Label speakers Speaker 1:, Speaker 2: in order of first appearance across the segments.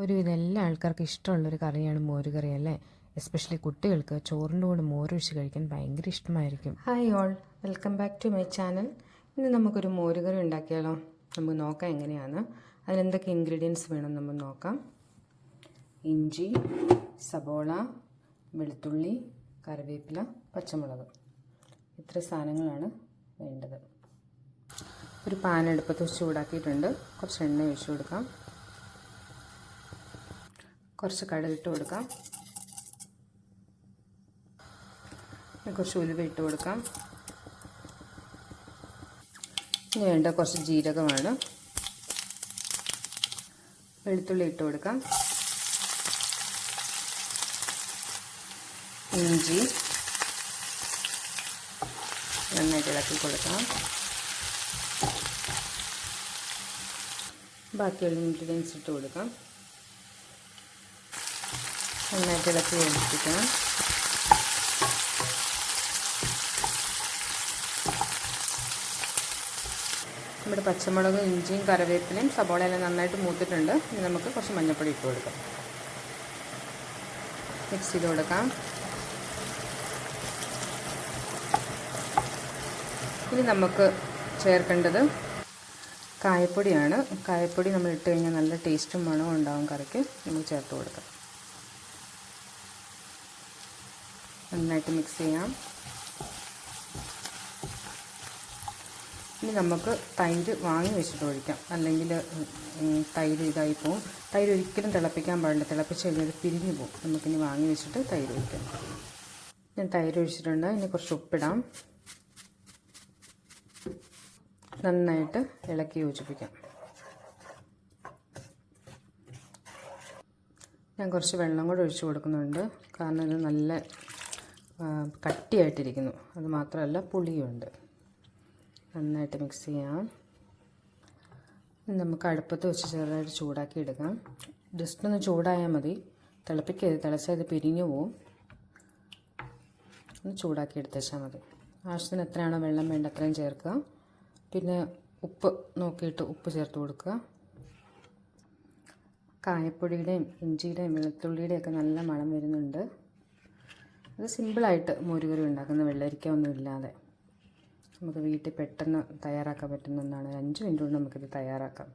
Speaker 1: ഒരുവിധം എല്ലാ ആൾക്കാർക്കും ഇഷ്ടമുള്ളൊരു കറിയാണ് മോരുകറി അല്ലേ. എസ്പെഷ്യലി കുട്ടികൾക്ക് ചോറിൻ്റെ കൂടെ മോരൊഴിച്ച് കഴിക്കാൻ ഭയങ്കര ഇഷ്ടമായിരിക്കും. Hi all, welcome back to my channel. ഇന്ന് നമുക്കൊരു മോരുകറി ഉണ്ടാക്കിയാലോ? നമുക്ക് നോക്കാം എങ്ങനെയാണ്. അതിനെന്തൊക്കെ ഇൻഗ്രീഡിയൻസ് വേണം നമ്മൾ നോക്കാം. ഇഞ്ചി, സബോള, വെളുത്തുള്ളി, കറിവേപ്പില, പച്ചമുളക്, ഇത്ര സാധനങ്ങളാണ് വേണ്ടത്. ഒരു പാൻ അടുപ്പത്ത് വെച്ച് ചൂടാക്കിയിട്ടുണ്ട്. കുറച്ച് എണ്ണ ഒഴിച്ച് കൊടുക്കാം. കുറച്ച് കടുകിട്ട് കൊടുക്കാം. കുറച്ച് ഉലുവ ഇട്ട് കൊടുക്കാം. ഇനി വേണ്ട കുറച്ച് ജീരകമാണ്. വെളുത്തുള്ളി ഇട്ട് കൊടുക്കാം. ഇഞ്ചി നന്നായിട്ട് ഇളക്കി കൊടുക്കാം. ബാക്കിയുള്ള ഇൻഗ്രീഡിയൻസ് ഇട്ട് കൊടുക്കാം. നന്നായിട്ട് ഇളക്കി യോജിപ്പിക്കണം. നമ്മുടെ പച്ചമുളകും ഇഞ്ചിയും കറിവേപ്പിലയും സബോളയെല്ലാം നന്നായിട്ട് മൂത്തിട്ടുണ്ട്. ഇനി നമുക്ക് കുറച്ച് മഞ്ഞൾപ്പൊടി ഇട്ട് കൊടുക്കാം. മിക്സ് ചെയ്ത് കൊടുക്കാം. ഇനി നമുക്ക് ചേർക്കേണ്ടത് കായപ്പൊടിയാണ്. കായപ്പൊടി നമ്മൾ ഇട്ട് കഴിഞ്ഞാൽ നല്ല ടേസ്റ്റും മണവും ഉണ്ടാകും കറിക്ക്. നമുക്ക് ചേർത്ത് കൊടുക്കാം. നന്നായിട്ട് മിക്സ് ചെയ്യാം. ഇനി നമുക്ക് തൈര് വാങ്ങി വെച്ചിട്ട് ഒഴിക്കാം, അല്ലെങ്കിൽ തൈര് ഇതായി പോവും. തൈര് ഒരിക്കലും തിളപ്പിക്കാൻ പാടില്ല. തിളപ്പിച്ച് കഴിഞ്ഞാൽ പിരിഞ്ഞു പോകും. നമുക്കിനി വാങ്ങി വെച്ചിട്ട് തൈര് ഒഴിക്കാം. ഞാൻ തൈര് ഒഴിച്ചിട്ടുണ്ട്. ഇനി കുറച്ച് ഉപ്പിടാം. നന്നായിട്ട് ഇളക്കി യോജിപ്പിക്കാം. ഞാൻ കുറച്ച് വെള്ളം കൂടെ ഒഴിച്ച് കൊടുക്കുന്നുണ്ട്. കാരണം ഇത് നല്ല കട്ടിയായിട്ടിരിക്കുന്നു. അത് മാത്രമല്ല പുളിയുണ്ട്. നന്നായിട്ട് മിക്സ് ചെയ്യാം. നമുക്ക് അടുപ്പത്ത് വെച്ച് ചെറുതായിട്ട് ചൂടാക്കി എടുക്കാം. ജസ്റ്റ് ഒന്ന് ചൂടായാൽ മതി, തിളപ്പിക്കരുത്. തിളച്ചാൽ ഇത് പിരിഞ്ഞു പോവും. ഒന്ന് ചൂടാക്കി എടുത്തേച്ചാൽ മതി. ആവശ്യത്തിന് എത്രയാണോ വെള്ളം വേണ്ട അത്രയും ചേർക്കുക. പിന്നെ ഉപ്പ് നോക്കിയിട്ട് ഉപ്പ് ചേർത്ത് കൊടുക്കുക. കായപ്പൊടിയുടെയും ഇഞ്ചിയുടെയും വെളുത്തുള്ളിയുടെയും ഒക്കെ നല്ല മണം വരുന്നുണ്ട്. അത് സിമ്പിളായിട്ട് മോരുകറി ഉണ്ടാക്കുന്ന, വെള്ളരിക്ക ഒന്നും ഇല്ലാതെ നമുക്ക് വീട്ടിൽ പെട്ടെന്ന് തയ്യാറാക്കാൻ പറ്റുന്ന ഒന്നാണ്. 5 മിനിറ്റ് കൊണ്ട് നമുക്കിത് തയ്യാറാക്കാം.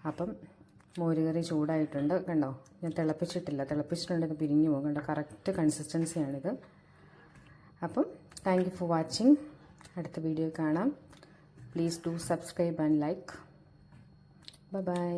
Speaker 1: അപ്പം മോരുകറി ചൂടായിട്ടുണ്ട്. കണ്ടോ, ഞാൻ തിളപ്പിച്ചിട്ടില്ല. തിളപ്പിച്ചിട്ടുണ്ടെങ്കിൽ പിരിഞ്ഞു പോകും. കണ്ടോ, കറക്റ്റ് കൺസിസ്റ്റൻസിയാണിത്. അപ്പം താങ്ക് യു ഫോർ വാച്ചിങ്. അടുത്ത വീഡിയോ കാണാം. Please do subscribe and like. Bye bye.